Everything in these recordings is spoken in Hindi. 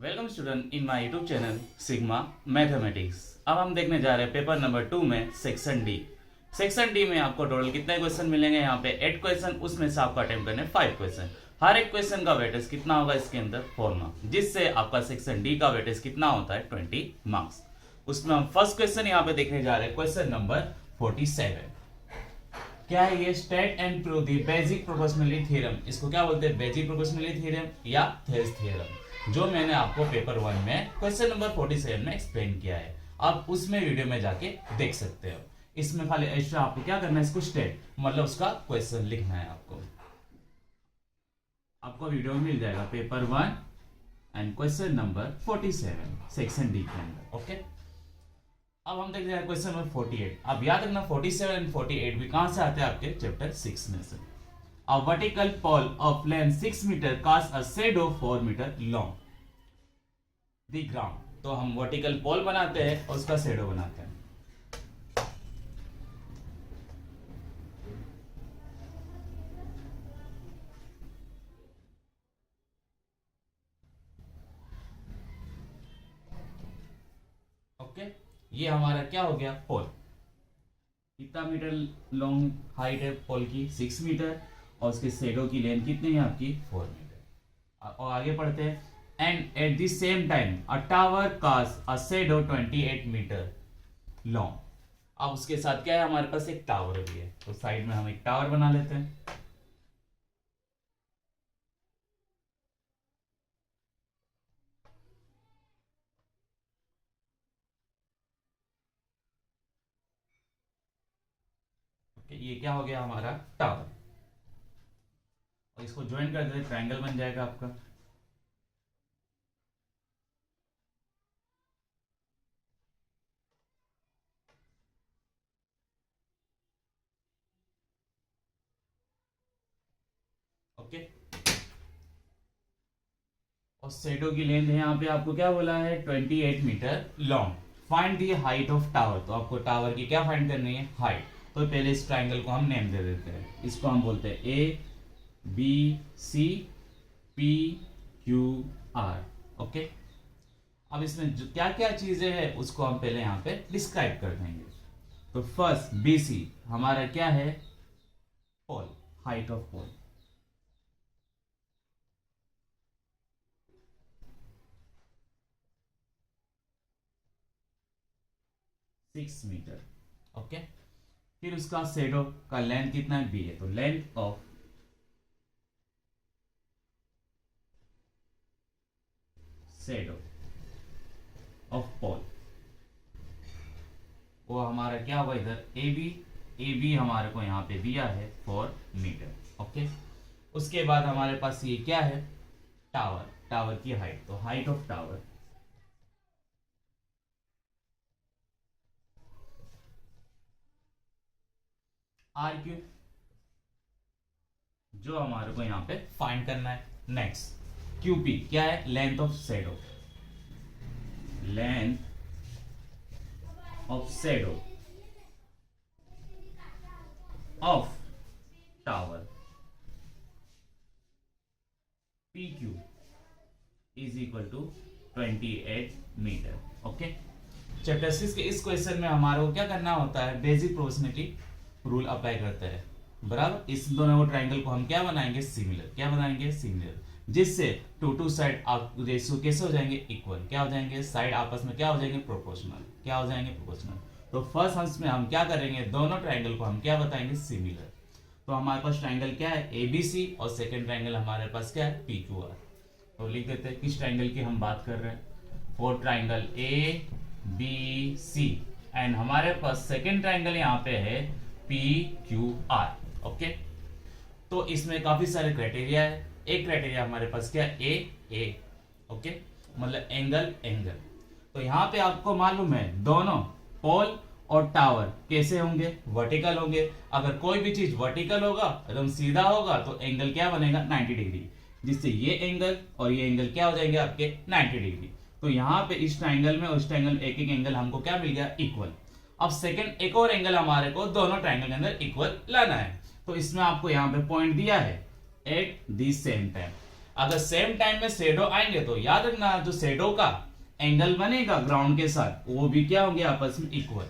Welcome student in my YouTube channel sigma mathematics. अब हम देखने जा रहे हैं पेपर नंबर 2 में सेक्शन डी। सेक्शन डी में आपको टोटल कितने क्वेश्चन मिलेंगे? यहाँ पे 8 क्वेश्चन, उसमें से आपका अटेम्प्ट करने 5 क्वेश्चन। हर एक क्वेश्चन का वेटेज कितना होगा इसके अंदर 4 मार्क्स, जिससे आपका सेक्शन डी का वेटेज कितना होता है 20 मार्क्स। उसमें हम फर्स्ट क्वेश्चन यहाँ पे देखने जा रहे हैं, क्वेश्चन नंबर 47। क्या है ये? State and prove the basic proportionality theorem. इसको क्या बोलते हैं? बेसिक प्रोपोर्शनलिटी थ्योरम या थेल्स थ्योरम, जो मैंने आपको पेपर 1 में क्वेश्चन नंबर 47 में एक्सप्लेन किया है। आप उसमें वीडियो में जाके देख सकते हो। इसमें खाली एक्स्ट्रा आपको क्या करना है, इसको स्टेट मतलब उसका क्वेश्चन लिखना है। आपको वीडियो में मिल जाएगा paper 1 and question number 47 section D के अंदर। ओके, अब हम देख रहे हैं क्वेश्चन नंबर 48। अब याद रखना 47 एंड 48 भी कहां से आते हैं? आपके चैप्टर 6 में से। A vertical pole of length 6 meter casts a shadow 4 meter long the ground। तो हम वर्टिकल पोल बनाते हैं और उसका शेडो बनाते हैं। ओके, ये हमारा क्या हो गया? पोल। कितना मीटर लॉन्ग हाइट है पोल की? 6 मीटर, और उसके शेडो की लेंथ कितनी है आपकी? 4 मीटर। और आगे पढ़ते हैं। And at the same time a tower cast a shadow 28 metre long. अब उसके साथ क्या है? हमारे पास एक टावर भी है, तो साइड में हम एक टावर बना लेते हैं। ओके, ये क्या हो गया? हमारा टावर। और इसको ज्वाइन कर देते हैं, ट्रायंगल बन जाएगा आपका। ओके, और शेडो की लेंथ है यहाँ पे आपको क्या बोला है? 28 metre long. Find the height of tower. तो आपको टावर की क्या फाइंड करनी है? हाइट। तो पहले इस ट्राइंगल को हम नेम दे देते हैं। इसको हम बोलते हैं A B C P Q R. Okay, अब इसमें जो क्या क्या चीजें हैं उसको हम पहले यहाँ पे डिस्क्राइब कर देंगे। तो फर्स्ट बी सी हमारा क्या है? Pole, height of pole. 6 meter. Okay, फिर उसका शेडो का लेंथ कितना है? बी है, तो लेंथ ऑफ शेडो ऑफ पोल वो हमारा क्या हुआ? इधर ए बी हमारे को यहाँ पे दिया है 4 मीटर। ओके, उसके बाद हमारे पास ये क्या है? टावर। टावर की हाइट, तो height of tower R Q, जो हमारे को यहाँ पे फाइंड करना है। नेक्स्ट क्यूपी क्या है? Length of shadow. Length of shadow of tower P Q is equal to 28 metre. Okay, chapter 6 के इस क्वेश्चन में हमारे को क्या करना होता है? बेसिक प्रोपोर्शनलिटी रूल अप्लाई करते हैं। बराबर, इस दोनों ट्राइंगल को हम क्या बनाएंगे? सिमिलर। क्या बनाएंगे? सिमिलर, जिससे टू साइड आप रेशियो कैसे हो जाएंगे? इक्वल। क्या हो जाएंगे? साइड आपस में क्या हो जाएंगे? प्रोपोर्शनल। क्या हो जाएंगे? प्रोपोर्शनल। तो फर्स्ट अंश में हम क्या करेंगे? दोनों ट्राइंगल को हम क्या बताएंगे? सिमिलर। तो हमारे पास ट्राइंगल क्या है? एबीसी, और सेकंड ट्राइंगल हमारे पास क्या है? पीक्यूआर। तो लिख देते हैं किस ट्राइंगल की हम बात कर रहे हैं। For triangle A B C, and हमारे पास सेकंड ट्राइंगल यहाँ पे है पी क्यू आर। ओके, तो इसमें काफी सारे क्राइटेरिया है। एक क्राइटेरिया हमारे पास क्या? ए ओके, मतलब एंगल एंगल। तो यहाँ पे आपको मालूम है दोनों पोल और टावर कैसे होंगे? वर्टिकल होंगे। अगर कोई भी चीज वर्टिकल होगा, एकदम सीधा होगा, तो एंगल क्या बनेगा? 90 डिग्री, जिससे ये एंगल और ये एंगल क्या हो जाएंगे? आपके 90 डिग्री। तो यहाँ पे इस ट्राइंगल में और इस ट्राइंगल में एक एक एंगल हमको क्या मिल गया? इक्वल। अब सेकंड एक और एंगल हमारे को दोनों ट्राइंगल के अंदर इक्वल लाना है। तो इसमें आपको यहाँ पे पॉइंट दिया है एट दी सेम टाइम। अगर सेम टाइम में शेडो आएंगे तो याद रखना जो शेडो का एंगल बनेगा ग्राउंड के साथ वो भी क्या होंगे आपस में इक्वल,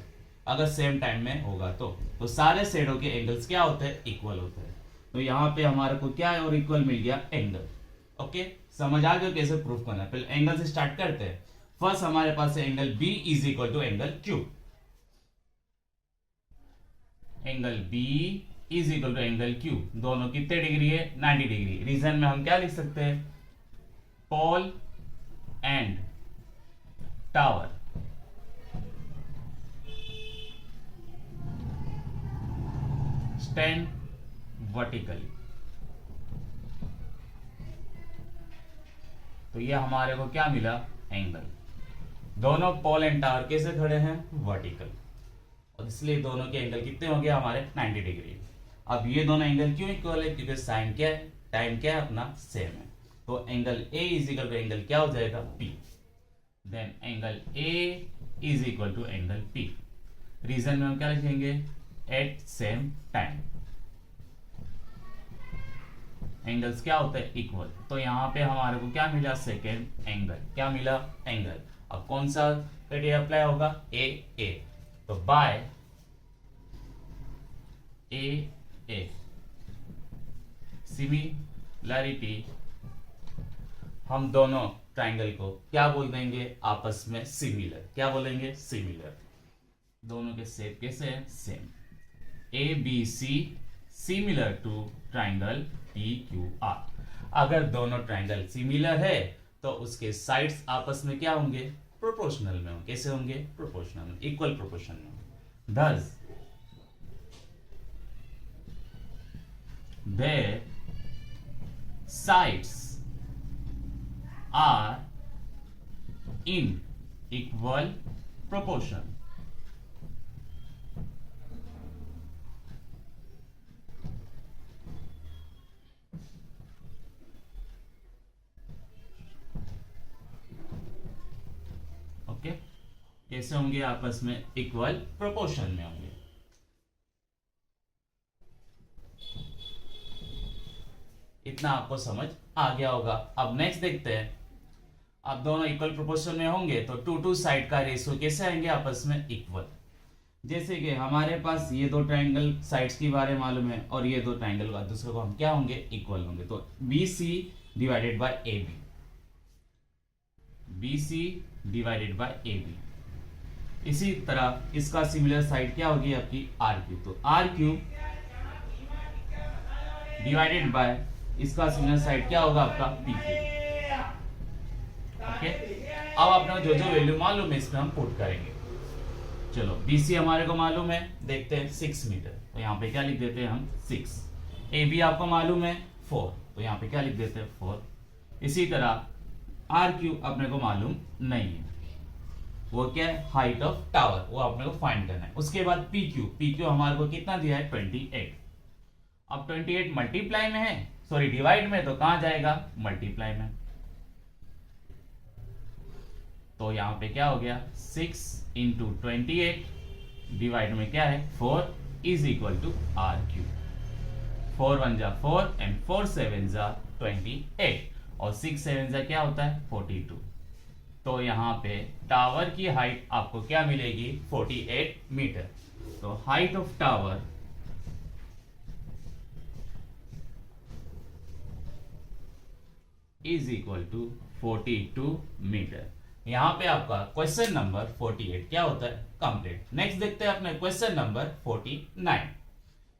अगर सेम टाइम में होगा तो सारे शेडो के एंगल्स क्या होते हैं इक्वल होते हैं। तो यहाँ पे हमारे को क्या है और इक्वल मिल गया एंगल। ओके, समझ आ गया कैसे प्रूफ करना। पहले एंगल से स्टार्ट करते हैं। फर्स्ट हमारे पास है angle B is equal to angle Q. Angle B is equal to angle Q, दोनों कितने डिग्री है 90 डिग्री। रीजन में हम क्या लिख सकते हैं, pole and tower stand vertically. तो ये हमारे को क्या मिला एंगल। दोनों पोल एंड टावर कैसे खड़े हैं वर्टिकल, और इसलिए दोनों के एंगल कितने हो गए हमारे 90 डिग्री। अब ये दोनों एंगल क्यों इक्वल है, क्योंकि साइन क्या है टाइम क्या है अपना सेम है। तो angle A is equal to angle क्या हो जाएगा P. Then angle A is equal to angle P. Reason में हम क्या लिखेंगे एट सेम टाइम। एंगल्स क्या होता है इक्वल। तो यहां पे हमारे को क्या मिला सेकेंड एंगल, क्या मिला एंगल। अब कौन सा क्राइटेरिया अप्लाई होगा ए। तो बाय ए सिमिलैरिटी हम दोनों ट्राइंगल को क्या बोल देंगे आपस में सिमिलर। क्या बोलेंगे सिमिलर। दोनों के शेप कैसे है same. A B C similar to triangle P Q R. अगर दोनों ट्राइंगल सिमिलर है तो उसके साइड्स आपस में क्या होंगे प्रोपोर्शनल में होंगे। कैसे होंगे प्रोपोर्शनल में, इक्वल प्रोपोर्शन में। Thus their sides are in equal proportion. Okay, कैसे होंगे आपस में इक्वल प्रोपोर्शन में होंगे। इतना आपको समझ आ गया होगा। अब नेक्स्ट देखते हैं। अब दोनों इक्वल प्रोपोर्शन में होंगे तो टू साइड का रेशियो कैसे आएंगे आपस में इक्वल। जैसे कि हमारे पास ये दो ट्राइंगल साइड्स के बारे में मालूम है और ये दो ट्राइंगल का दूसरे को हम क्या होंगे इक्वल होंगे। तो B C divided by A B, B C divided by A B. इसी तरह इसका सिमिलर साइड क्या होगी आपकी आर क्यू। तो आर क्यू डिवाइडेड बाय इसका सिमिलर साइड क्या होगा आपका पी क्यू। ओके, अब अपना जो जो वैल्यू मालूम है इसमें हम पुट करेंगे। चलो BC हमारे को मालूम है, देखते हैं 6 मीटर। तो यहाँ पे क्या लिख देते हैं हम 6। AB आपको मालूम है 4, तो यहाँ पे क्या लिख देते हैं 4। इसी तरह RQ अपने को मालूम नहीं है, वो क्या है हाइट ऑफ टावर, वो अपने को फाइंड करना है। उसके बाद PQ हमारे को कितना दिया है 28। अब 28 मल्टीप्लाई में है, सॉरी डिवाइड में, तो कहां जाएगा मल्टीप्लाई में। तो यहां पे क्या हो गया 6 इंटू 28 डिवाइड में क्या है 4 इज इक्वल टू RQ। 4 1 जा 4 एंड 4 7 जा 28 और 6 7 जा क्या होता है 42। तो यहाँ पे टावर की हाइट आपको क्या मिलेगी 48 मीटर। तो height of tower is equal to 42 metre. यहां पे आपका क्वेश्चन नंबर 48 क्या होता है कंप्लीट। नेक्स्ट देखते हैं अपने question number 49।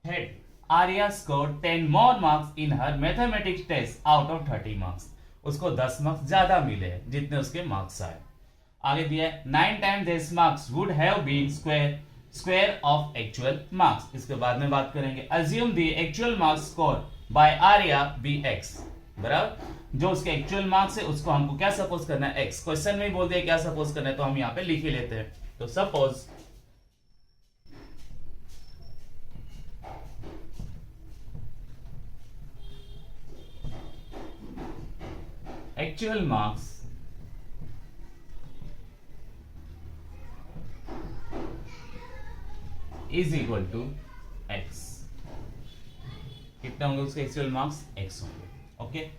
Had Arya score 10 more marks in her mathematics test out of 30 marks. उसको 10 मार्क्स ज्यादा मिले जितने उसके मार्क्स आए। आगे दिया है 9 times this marks would have been square of actual marks. इसके बाद में बात करेंगे। Assume the actual marks score by Arya be x, बराबर जो उसके एक्चुअल मार्क्स है उसको हमको क्या सपोज करना है x। क्वेश्चन में ही बोल दिया क्या सपोज करना है, तो हम यहां पे लिख ही लेते हैं। तो suppose actual marks is equal to x। कितने होंगे उसके एक्चुअल मार्क्स x होंगे। ओके,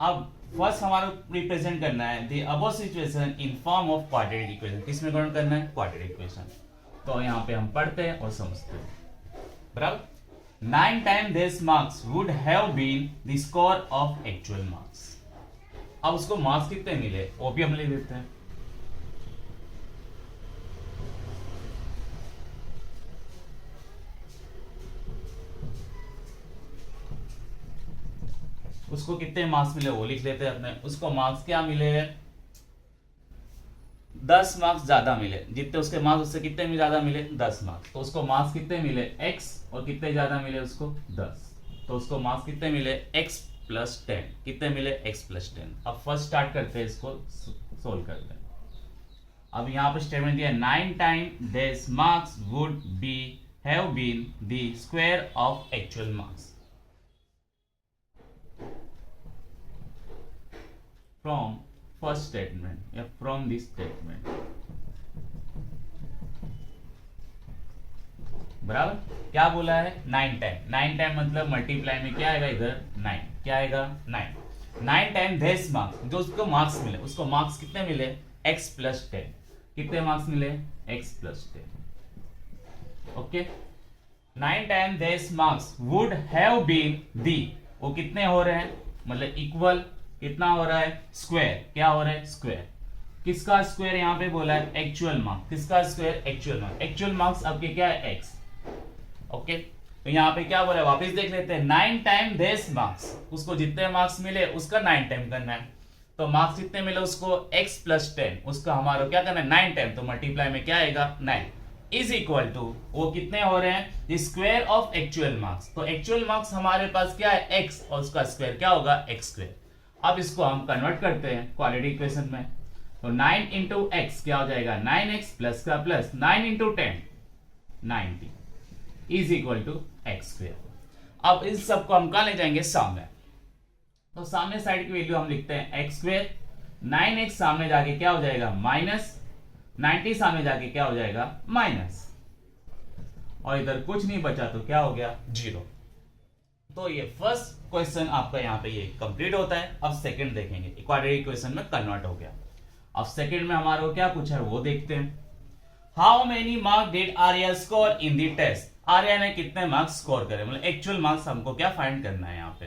अब फर्स्ट हमारा रिप्रेजेंट करना है the above situation in form of quadratic equation. किसमें कन्वर्ट करना है? Quadratic equation. तो यहाँ पे हम पढ़ते हैं और समझते हैं। बराबर 9 times this marks would have been the score of actual marks। अब उसको मार्क्स कितने मिले वो भी हम लिख देते हैं। उसको कितने मार्क्स मिले वो लिख लेते हैं अपने। उसको मार्क्स क्या मिले? 10 मार्क्स ज्यादा मिले। जितने उसके मार्क्स उससे कितने में ज्यादा मिले? 10 मार्क्स। तो उसको मार्क्स कितने मिले? x। और कितने ज्यादा मिले उसको? 10। तो उसको मार्क्स कितने मिले? x + 10। कितने मिले? x + 10। अब फर्स्ट स्टार्ट करते हैं, इसको सोल्व करते हैं। अब यहाँ पे स्टेटमेंट दिया 9 times this marks would be have been the square of actual marks from first statement या from this statement। बराबर क्या बोला है? 9 टाइम। 9 टाइम मतलब मल्टीप्लाई में क्या आएगा इधर? 9। क्या आएगा? 9। 9 टाइम this marks, जो उसको मार्क्स मिले, उसको मार्क्स कितने मिले? x + 10। कितने मार्क्स मिले? x + 10। Okay 9 time this marks would have been the, वो कितने हो रहे हैं? मतलब इक्वल कितना हो रहा है? स्क्वायर। क्या हो रहा है? स्क्वायर। किसका स्क्वायर यहाँ पे बोला है? Actual marks. किसका square? Actual marks. Actual marks आपके क्या है? x। ओके तो यहाँ पे क्या बोला है? वापस देख लेते हैं। 9 टाइम this marks, उसको जितने मार्क्स मिले उसका 9 टाइम करना है। तो मार्क्स कितने मिले उसको? x + 10। उसका हमारा क्या करना है? 9 टाइम। तो मल्टीप्लाई में क्या आएगा? 9 इज इक्वल टू, वो कितने हो रहे हैं? The square of actual marks. तो एक्चुअल मार्क्स हमारे पास क्या है? x। और उसका स्क्वायर क्या होगा? x²। अब इसको हम कन्वर्ट करते हैं क्वाड्रेटिक इक्वेशन में। तो 9 × x क्या हो जाएगा? 9x प्लस का plus 9 × 10 90 is equal to x²। अब इस सबको हम कहाँ ले जाएंगे? सामने। तो सामने साइड की वैल्यू हम लिखते हैं x²। 9x सामने जाके क्या हो जाएगा? माइनस। 90 सामने जाके क्या हो जाएगा? माइनस। और इधर कुछ नहीं बचा तो क्या हो गया? 0। तो ये फर्स्ट क्वेश्चन आपका यहाँ पे ये कंप्लीट होता है। अब सेकंड देखेंगे, क्वाड्रेटिक इक्वेशन में कन्वर्ट हो गया। अब सेकंड में हमारे को क्या पूछा है वो देखते हैं। How many marks did Arya score in the test? Arya ने कितने मार्क्स स्कोर करे, मतलब एक्चुअल मार्क्स हमको क्या फाइंड करना है यहाँ पे।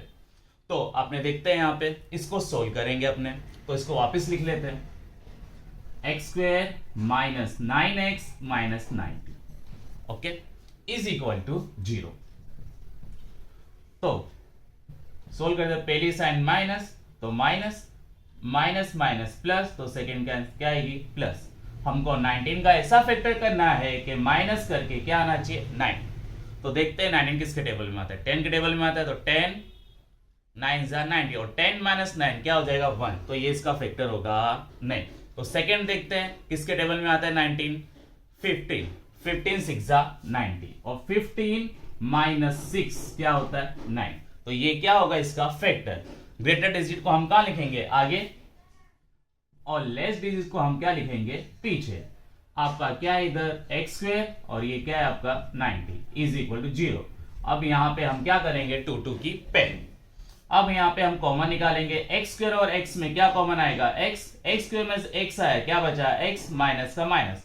तो आपने देखते हैं यहाँ पे, इसको सोल्व करेंगे अपने। तो इसको वापस लिख लेते हैं। x² - 9x - 90 okay is equal to 0। तो सोल्व करते हैं। पहली साइन माइनस, तो माइनस माइनस माइनस प्लस, तो सेकेंड क्या आएगी? प्लस। हमको 19 का ऐसा फैक्टर करना है कि माइनस करके क्या आना चाहिए? 9। तो देखते हैं 19 किसके टेबल में आता है? 10 के टेबल में आता है। तो 10 9 = 90 और 10 - 9 क्या हो जाएगा? 1। तो ये इसका फैक्टर होगा नहीं। तो सेकेंड देखते हैं किसके टेबल में आता है? 19 15 15 6 = 90 और 15 - 6 क्या होता है? 9। तो ये क्या होगा? इसका फैक्टर। ग्रेटर डिजिट को हम कहां लिखेंगे? आगे, और लेस डिजिट को हम क्या लिखेंगे? पीछे। आपका क्या है इधर? x² और ये क्या है आपका? 90 इज इक्वल टू 0। अब यहां पे हम क्या करेंगे? 2 की पेन। अब यहां पे हम कॉमन निकालेंगे। x² और x में क्या कॉमन आएगा? x² में से x आया, क्या बचा? x माइनस का माइनस।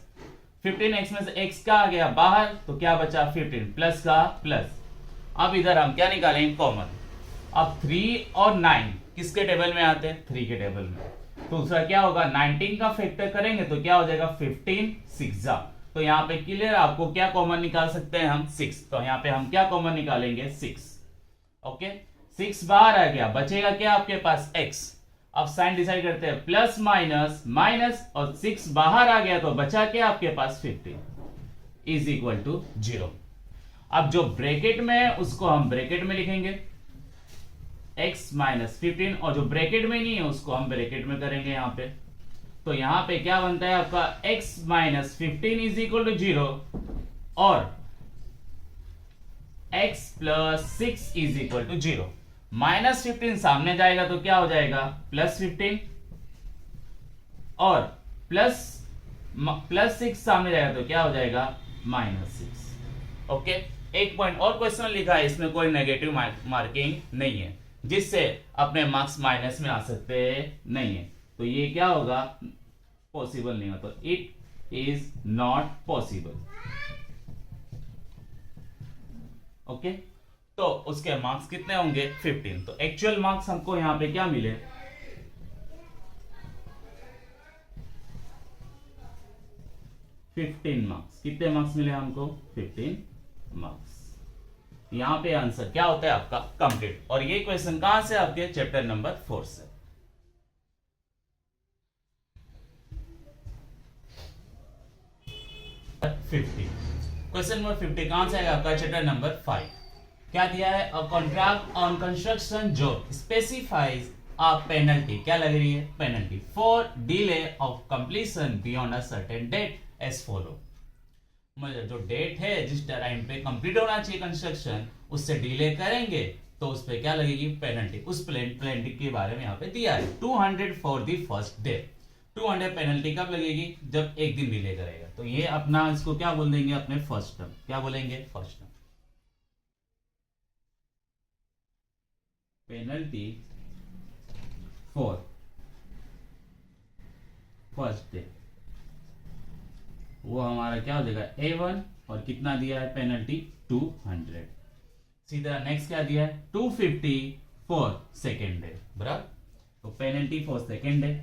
15x में से x का आ गया बाहर, तो क्या बचा? 15 प्लस का प्लस। अब इधर हम क्या निकालेंगे? कॉमन। अब 3 और 9 किसके टेबल में आते हैं? 3 के टेबल में। तो दूसरा क्या होगा? 19 का फैक्टर करेंगे तो क्या हो जाएगा? 15 6 = तो यहाँ पे क्लियर, आपको क्या कॉमन निकाल सकते हैं हम? 6। तो यहाँ पे हम क्या कॉमन निकालेंगे? 6। ओके 6 बाहर आ गया, बचेगा क्या आपके पास? x। अब साइन डिसाइड करते हैं। प्लस माइनस माइनस और 6 बाहर आ गया तो बचा क्या आपके पास? 15 इज इक्वल टू 0। अब जो ब्रैकेट में है उसको हम ब्रैकेट में लिखेंगे x - 15, और जो ब्रैकेट में नहीं है उसको हम ब्रैकेट में करेंगे यहाँ पे। तो यहाँ पे क्या बनता है आपका? x - 15 इज इक्वल टू 0 और x + 6 इज इक्वल टू 0। -15 सामने जाएगा तो क्या हो जाएगा? +15 और प्लस 6 सामने जाएगा तो क्या हो जाएगा? -6। ओके एक पॉइंट और क्वेश्चन लिखा है, इसमें कोई नेगेटिव मार्किंग नहीं है। जिससे अपने मार्क्स माइनस में आ सकते नहीं है, तो ये क्या होगा, पॉसिबल नहीं होता, it is not possible. Okay, तो उसके मार्क्स कितने होंगे 15। तो एक्चुअल मार्क्स हमको यहां पे क्या मिले, 15 मार्क्स। कितने मार्क्स मिले हमको, 15 मार्क्स। यहां पे आंसर क्या होता है आपका कंप्लीट। और ये क्वेश्चन कहां से, आपके चैप्टर नंबर 4 से। क्वेश्चन नंबर 50 कहां से आएगा आपका, चैप्टर नंबर 5। क्या दिया है, a contract on construction job specifies a penalty, क्या लग रही है, penalty for delay of completion beyond a certain date as follow. मतलब जो डेट है जिस टाइम पे कंप्लीट होना चाहिए कंस्ट्रक्शन, उससे डिले करेंगे तो उस पे क्या लगेगी, पेनल्टी। उस पेनल्टी के बारे में यहाँ पे दिया है 200 for the first day. 200 penalty कब लगेगी, जब एक दिन डिले करेगा। तो ये अपना इसको क्या बोल देंगे, अपने फर्स्ट टर्म, क्या बोलेंगे, first term. Penalty for first day, वो हमारा क्या हो जाएगा A1, और कितना दिया है पेनल्टी 200। सीधा नेक्स्ट क्या दिया है 250 फॉर सेकेंड डे, बराबर। तो पेनल्टी फॉर सेकेंड डे,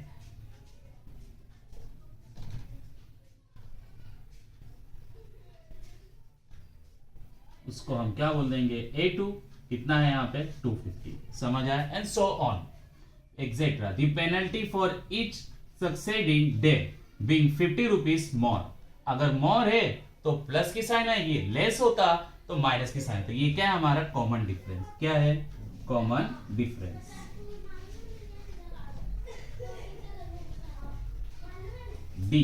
उसको हम क्या बोल देंगे A2, कितना है यहाँ पे 250। समझ आया, and so on etcetera. The penalty for each succeeding day being 50 rupees more. अगर मोर है तो प्लस की साइन आएगी, लेस होता तो माइनस की साइन। तो ये क्या है हमारा कॉमन डिफरेंस, क्या है common difference. D,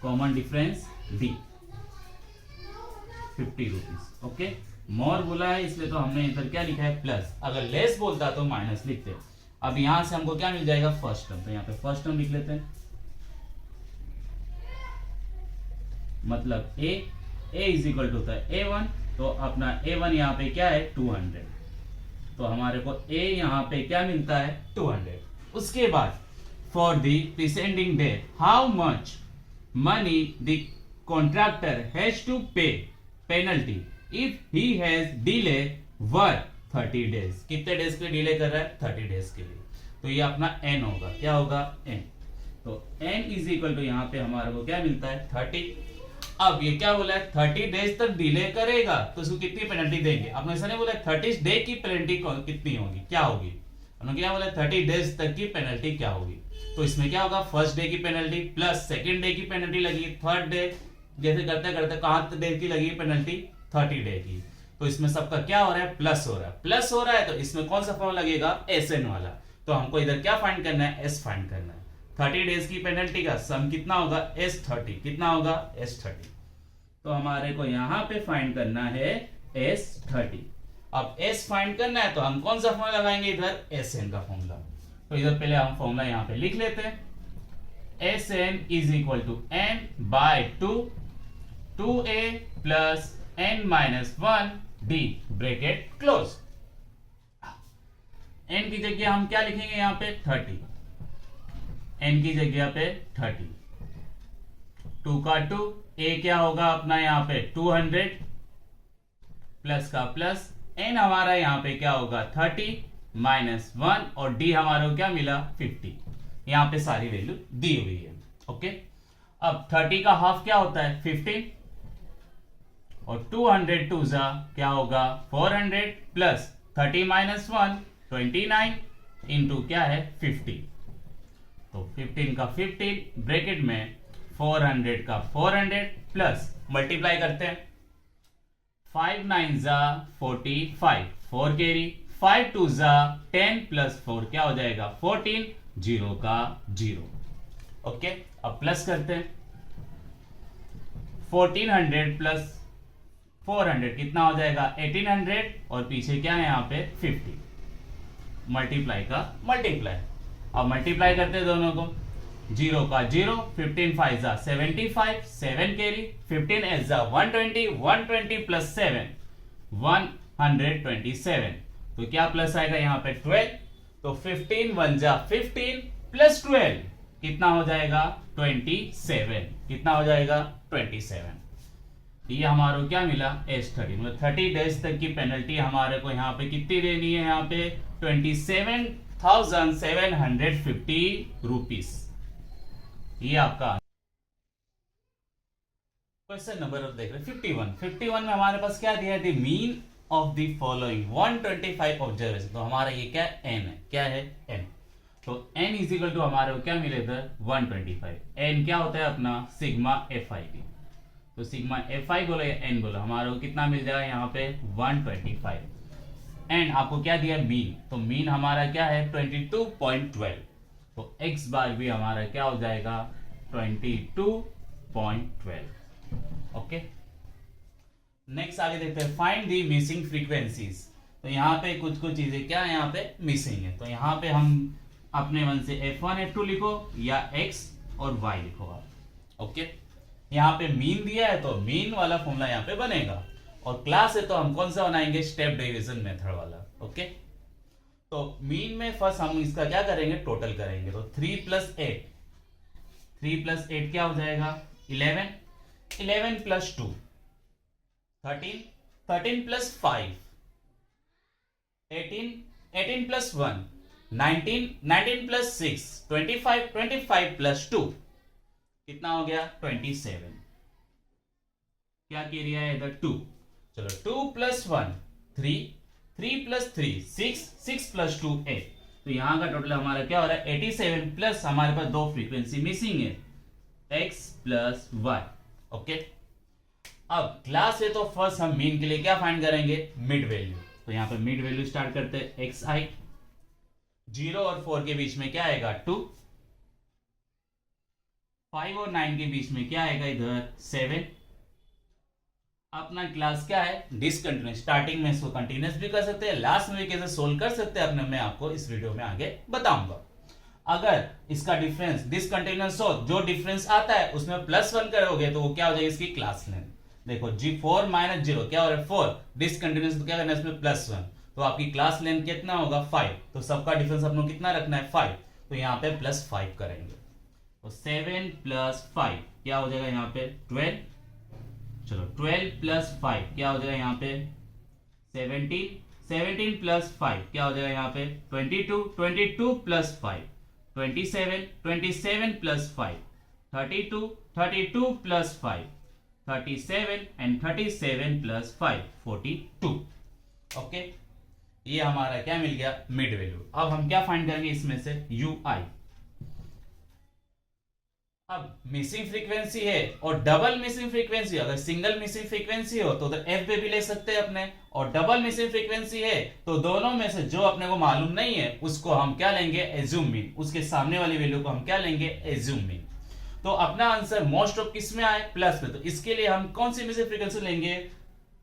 common difference D 50 rupees. Okay, more बोला है इसलिए तो हमने इधर क्या लिखा है प्लस, अगर लेस बोलता तो माइनस लिखते। अब यहां से हमको क्या मिल जाएगा, फर्स्ट टर्म। तो यहाँ पे फर्स्ट टर्म लिख लेते हैं, मतलब a इज इक्वल टू होता है A1, तो अपना A1 यहाँ पे क्या है 200। तो हमारे को a यहाँ पे क्या मिलता है 200। उसके बाद for the preceding day how much money the contractor has to pay penalty if he has delay work 30 days. कितने डेज के लिए डिले कर रहा है, 30 डेज के लिए। तो ये अपना n होगा, क्या होगा n। तो n इज इक्वल टू यहाँ पे हमारे को क्या मिलता है 30। अब ये क्या बोला है 30 डेज तक डिले करेगा तो उसको कितनी पेनल्टी देंगे। आपने ऐसा नहीं बोला 30 डे की पेनल्टी कितनी होगी, क्या होगी। उन्होंने क्या बोला 30 डेज तक की पेनल्टी क्या होगी। तो इसमें क्या होगा, फर्स्ट डे की पेनल्टी प्लस सेकेंड डे की पेनल्टी लगी, थर्ड डे जैसे करते करते कहां डे की लगी पेनल्टी 30 डे की। तो इसमें सबका क्या हो रहा है, प्लस हो रहा है। प्लस हो रहा है तो इसमें कौन सा फॉर्म लगेगा, SN वाला। तो हमको इधर क्या फाइंड करना है, S फाइंड करना है। 30 डेज की पेनल्टी का सम कितना होगा, S30। कितना होगा, S30। तो हमारे को यहां पे फाइंड करना है S30। अब S फाइंड करना है तो हम कौन सा फॉर्मूला लगाएंगे, इधर SN का फॉर्मूला। तो इधर पहले हम फॉर्मूला यहां पे लिख लेते हैं, SN is equal to n by 2a plus n minus 1 d bracket close. n की जगह हम क्या लिखेंगे यहाँ पे 30, n की जगह पे 30, 2 का 2, a क्या होगा अपना यहाँ पे 200 प्लस का प्लस, n हमारा यहाँ पे क्या होगा 30 माइनस 1 और d हमारे को क्या मिला 50। यहाँ पे सारी वैल्यू दी हुई है। ओके, अब 30 का हाफ क्या होता है 15 और 200 टू जा क्या होगा 400 प्लस 30 माइनस 1 29 इंटू क्या है 50। तो 15 का 15 ब्रैकेट में 400 का 400 प्लस मल्टीप्लाई करते हैं, 5 9 जा 45, 4 कैरी, 5 2 जा 10 प्लस 4 क्या हो जाएगा 14, 0 का 0। ओके, अब प्लस करते हैं, 1400 प्लस 400 कितना हो जाएगा 1800 और पीछे क्या है यहाँ पे 50, मल्टीप्लाई का मल्टीप्लाई। अब मल्टीप्लाई करते हैं दोनों को, 0 का 0, 15 5 जा 75, 7 कैरी, 15 एस जा 120, 120 प्लस 7 127, तो क्या प्लस आएगा यहाँ पे 12, तो 15 1 जा 15 प्लस 12 कितना हो जाएगा 27, कितना हो जाएगा 27। ये हमारे को क्या मिला S30, मतलब 30 डेज तक की पेनल्टी हमारे को यहाँ पे कितनी देनी है, यहाँ पे 27,750 रुपीस। ये आपका क्वेश्चन नंबर देख रहे 51 में हमारे पास क्या दिया है, the mean of the following 125 observation. तो हमारा ये क्या n है, क्या है n, तो n इज इक्वल टू हमारे को क्या मिले इधर 125। n क्या होता है अपना सिग्मा fi, तो सिग्मा fi बोलो या n बोलो, हमारे को कितना मिल जाएगा यहाँ पे 125। एंड आपको क्या दिया मीन, तो मीन हमारा क्या है 22.12, तो x बार भी हमारा क्या हो जाएगा 22.12। ओके, नेक्स्ट आगे देखते हैं फाइंड दी मिसिंग फ्रीक्वेंसीज। तो यहाँ पे कुछ चीजें क्या है यहाँ पे मिसिंग है, तो यहाँ पे हम अपने मन से f1 f2 लिखो या x और y लिखो आप। ओके, यहाँ पे मीन दिया है तो मीन वाला फॉर्मूला यहाँ पे बनेगा, और क्लास है तो हम कौन सा बनाएंगे स्टेप डिवीजन मेथड वाला। ओके, तो मीन में फर्स्ट हम इसका क्या करेंगे टोटल करेंगे, तो 3 + 8, 3 + 8 क्या हो जाएगा 11, 11 + 2 13, 13 + 5 18, 18 + 1 19, 19 + 6 25, 25 + 2 कितना हो गया 27। क्या किया है इधर 2, चलो 2 + 1 3, 3 + 3 6, 6 + 2 8, तो यहां का टोटल हमारा क्या हो रहा है 87 प्लस हमारे पास दो फ्रीक्वेंसी मिसिंग है x + y। ओके, अब क्लास है तो फर्स्ट हम मीन के लिए क्या फाइंड करेंगे मिड वैल्यू, तो यहां पे मिड वैल्यू स्टार्ट करते हैं xi, 0 और 4 के बीच में क्या आएगा 2, 5 और 9 के बीच में क्या आएगा इधर 7। अपना क्लास क्या है डिसकंटिन्यूअस, स्टार्टिंग में इसको कंटिन्यूअस भी कर सकते हैं, लास्ट में भी कैसे सोल्व कर सकते हैं अपने मैं आपको इस वीडियो में आगे बताऊंगा। अगर इसका डिफरेंस डिसकंटिन्यूअस हो, जो डिफरेंस आता है उसमें +1 करोगे तो वो क्या हो जाएगी इसकी क्लास लेंथ। देखो G4 - 0 क्या हो रहा है 4, डिसकंटिन्यूअस तो क्या करना है इसमें +1, तो आपकी क्लास लेंथ कितना होगा 5, तो सबका डिफरेंस अपने को कितना रखना है 5, तो यहाँ पे +5 करेंगे, तो 7 + 5 क्या हो जाएगा यहाँ पे 12, चलो 12 + 5 क्या हो जाएगा यहाँ पे 17, 17 + 5 क्या हो जाएगा यहाँ पे 22, 22 + 5 27, 27 + 5 32, 32 + 5 37 एंड 37 + 5 42। ओके, ये हमारा क्या मिल गया मिड वैल्यू। अब हम क्या फाइंड करेंगे इसमें से UI। अब मिसिंग फ्रीक्वेंसी है और डबल मिसिंग फ्रीक्वेंसी, अगर सिंगल मिसिंग फ्रीक्वेंसी हो तो एफ पे भी ले सकते हैं अपने, और डबल मिसिंग फ्रीक्वेंसी है तो दोनों में से जो अपने को मालूम नहीं है उसको हम क्या लेंगे एज्यूम मीन, उसके सामने वाली वैल्यू को हम क्या लेंगे एज्यूम मीन। तो अपना आंसर मोस्ट ऑफ किस में आए प्लस में, तो इसके लिए हम कौन सी मिसिंग फ्रीक्वेंसी लेंगे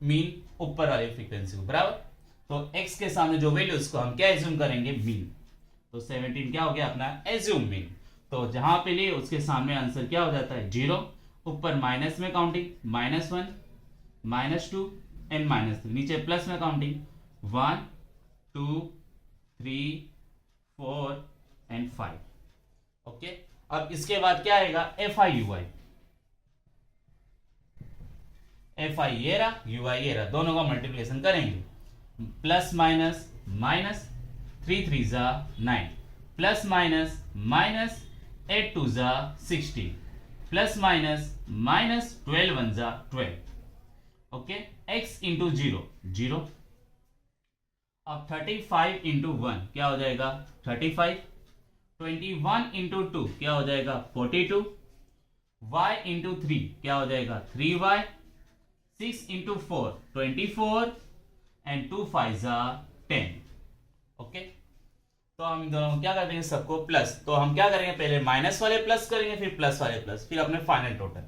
मीन, ऊपर वाली फ्रीक्वेंसी को बराबर, तो x के सामने जो वैल्यू उसको हम क्या एज्यूम करेंगे मीन, तो 17 क्या हो गया अपना एज्यूम मीन। तो जहां पे लिए उसके सामने आंसर क्या हो जाता है 0, ऊपर माइनस में काउंटिंग -1 -2 एंड -3, नीचे प्लस में काउंटिंग 1 2 3 4 एंड 5। ओके, अब इसके बाद क्या आएगा FI UI, FI ये रहा UI ये रहा, दोनों का मल्टीप्लिकेशन करेंगे, प्लस माइनस माइनस 3 3 जा 9 प्लस माइनस माइनस 8 2 जा 16 प्लस माइनस माइनस 12 1 जा 12। ओके, x इंटू 0 0, अब 35 इंटू 1 क्या हो जाएगा 35, 21 इंटू 2 क्या हो जाएगा 42, y इंटू 3 क्या हो जाएगा 3y, 6 इंटू 4 24 एंड 2 5 जा 10। ओके, तो हम दोनों क्या कर देंगे सबको प्लस, तो हम क्या करेंगे पहले माइनस वाले प्लस करेंगे फिर प्लस वाले प्लस, फिर अपने फाइनल टोटल।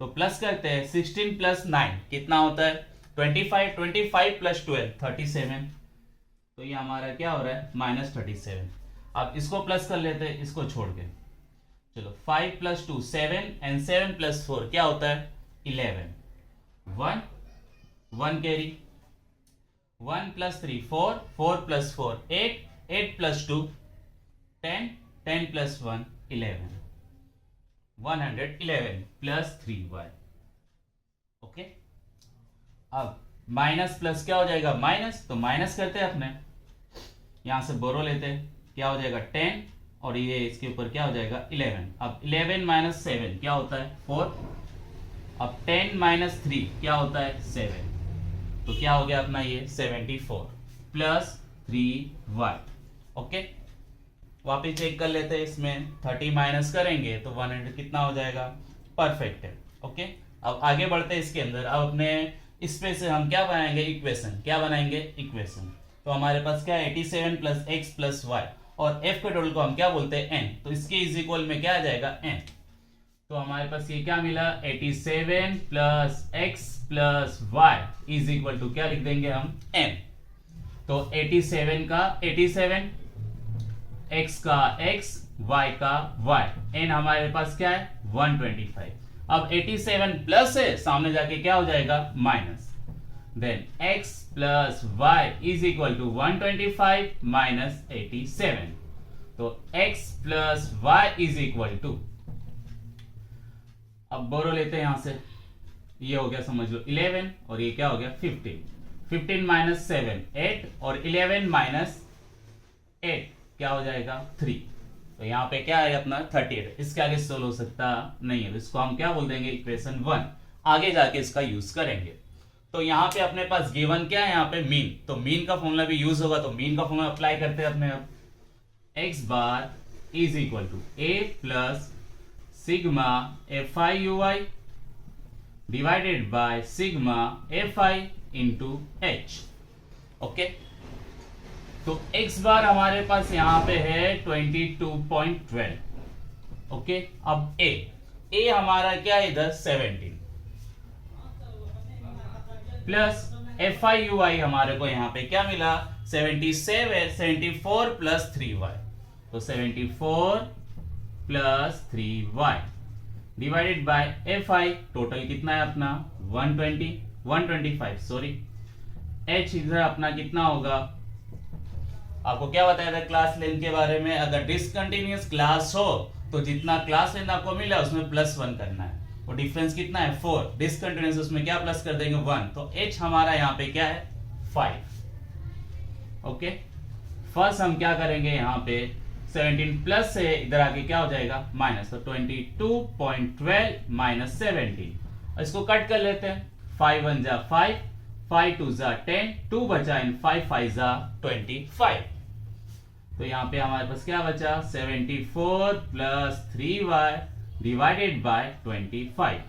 तो प्लस करते हैं 16 + 9 कितना होता है 25, 25 + 12 37, तो ये हमारा क्या हो रहा है -37। अब इसको प्लस कर लेते हैं इसको छोड़ के, चलो 5 + 2 7 एंड 7 + 4 क्या होता है 11, 1 1 carry. 1 plus 3 4, 4 plus 4 8, 8 plus 2 10, 10 plus 1 11, 111 plus 3y। Okay, अब माइनस प्लस क्या हो जाएगा, माइनस, तो माइनस करते हैं अपने, यहां से बोरो लेते हैं, क्या हो जाएगा 10 और ये इसके ऊपर क्या हो जाएगा 11। अब 11 माइनस 7 क्या होता है 4। अब 10 माइनस 3 क्या होता है 7, तो क्या हो गया अपना ये 74 प्लस 3y। ओके, वापिस चेक कर लेते हैं, इसमें 30 माइनस करेंगे तो 100 कितना हो जाएगा, परफेक्ट है। ओके, अब आगे बढ़ते हैं इसके अंदर। अब अपने इसमें से हम क्या बनाएंगे, इक्वेशन, क्या बनाएंगे इक्वेशन। तो हमारे पास क्या है 87 प्लस एक्स प्लस वाई, और f के टोटल को हम क्या बोलते हैं n, तो इसके इज इक्वल में क्या आ जाएगा n। तो हमारे पास ये क्या मिला 87 plus x plus y is equal to क्या लिख देंगे हम n। तो 87 का 87, x का x, y का y, n हमारे पास क्या है 125। अब 87 प्लस है, सामने जाके क्या हो जाएगा minus, then x plus y is equal to 125 minus 87। तो x plus y is equal to, अब बोरो लेते हैं यहां से, ये हो गया समझ लो 11 और ये क्या हो गया 15, 15 माइनस 7 8 और 11 माइनस 8 क्या हो जाएगा 3। तो यहाँ पे क्या है अपना 38, इसके आगे सोल्व हो सकता नहीं है, तो इसको हम क्या बोल देंगे इक्वेशन 1, आगे जाके इसका यूज करेंगे। तो यहाँ पे अपने पास गिवन क्या है, यहाँ पे मीन, तो मीन का फॉर्मूला भी यूज होगा, तो मीन का फॉर्मूला अप्लाई करते हैं अपने। अब x bar is equal to A plus sigma F I U I divided by sigma F I into H. Okay, तो x बार हमारे पास यहां पे है 22.12। ओके, अब a हमारा क्या है इधर 17 प्लस एफ आई यू आई हमारे को यहां पे क्या मिला 74 प्लस 3y, तो 74 plus 3y divided by F I, total कितना है अपना 125 सॉरी, h इधर अपना कितना होगा, आपको क्या बताया था क्लास लेंथ के बारे में, अगर डिसकंटिन्यूअस क्लास हो तो जितना क्लास लेंथ आपको मिला उसमें +1 करना है, और डिफरेंस कितना है 4, डिसकंटिन्यूअस उसमें क्या प्लस कर देंगे 1, तो h हमारा यहाँ पे क्या है 5। ओके, फर्स्ट हम क्या करेंगे यहाँ पे 17 प्लस से इधर आके क्या हो जाएगा माइनस, तो 22.12 माइनस 17, इसको कट कर लेते हैं, 5 1 जा 5, 5 2 जा 10, 2 बचा इन 5 5 जा 25। तो यहाँ पे हमारे पास क्या बचा 74 plus 3y divided by 25।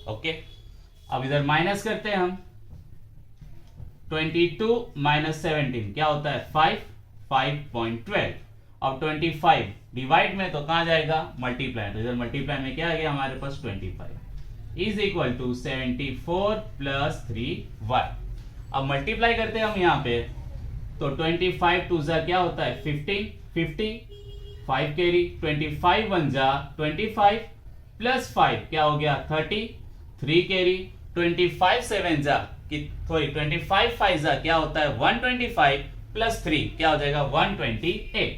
Okay, अब इधर माइनस करते हैं हम, 22 माइनस 17 क्या होता है 5.12, अब 25 डिवाइड में तो कहां जाएगा मल्टीप्लाई, तो इधर मल्टीप्लाई में क्या आ गया हमारे पास 25 is equal to 74 plus 3y। अब मल्टीप्लाई करते हैं हम यहाँ पे, तो 25 टू जा क्या होता है 15, 50 5 कैरी, 25 1 जा 25 प्लस 5 क्या हो गया 30, 3 कैरी, 25 7 जा सॉरी 25 5 जा क्या होता है 125 प्लस 3 क्या हो जाएगा 128।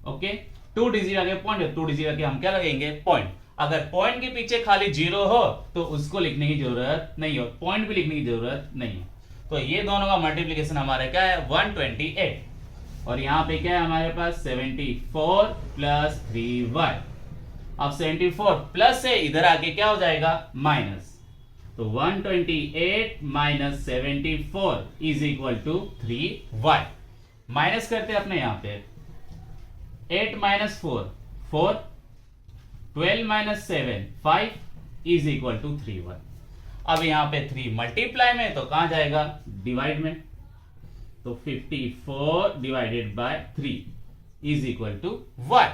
ओके, 2 डिजिट आगे पॉइंट है, 2 डिजिट आगे हम क्या लगेंगे पॉइंट, अगर पॉइंट के पीछे खाली 0 हो तो उसको लिखने की जरूरत नहीं हो, पॉइंट भी लिखने की जरूरत नहीं है। तो ये दोनों का मल्टीप्लिकेशन हमारे क्या है 128, और यहाँ पे क्या है हमारे पास 74 प्लस 3y। अब 74 प्लस से इधर आके क्या हो जाएगा माइनस, तो 128 minus 74 is equal to 3y। माइनस करते हैं अपने यहाँ पे 8 minus 4 4, 12 minus 7 5 is equal to 3y। अब यहाँ पे 3 मल्टीप्लाई में तो कहां जाएगा डिवाइड में, तो 54 divided by 3 is equal to y।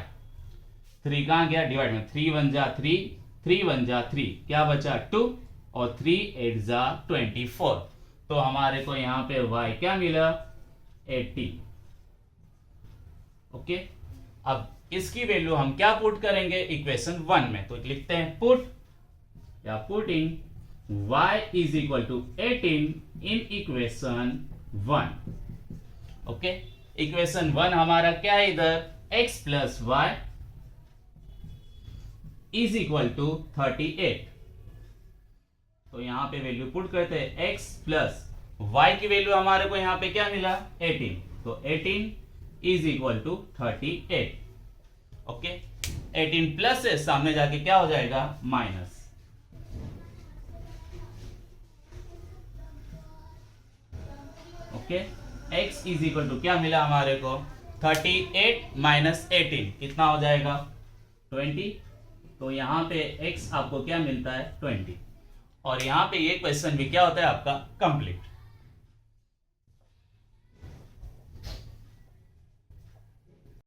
3 कहां गया डिवाइड में, 3 1 जा 3, 3 1 जा 3 क्या बचा 2, और 3 8 जा 24, तो हमारे को यहाँ पे y क्या मिला 80। ओके, अब इसकी वैल्यू हम क्या पुट करेंगे इक्वेशन 1 में, तो लिखते हैं पुट या putting y is equal to 18 in equation 1। Okay, equation 1 हमारा क्या है इधर, x plus y is equal to 38। तो यहां पे वैल्यू पुट करते हैं, x प्लस y की वैल्यू हमारे को यहां पे क्या मिला 18, तो 18 is equal to 38। Okay, 18 plus है, सामने जाके क्या हो जाएगा minus. Okay, x is equal to क्या मिला हमारे को 38 माइनस 18 कितना हो जाएगा 20। तो यहां पे x आपको क्या मिलता है 20। और यहां पे ये क्वेश्चन भी क्या होता है आपका कंप्लीट।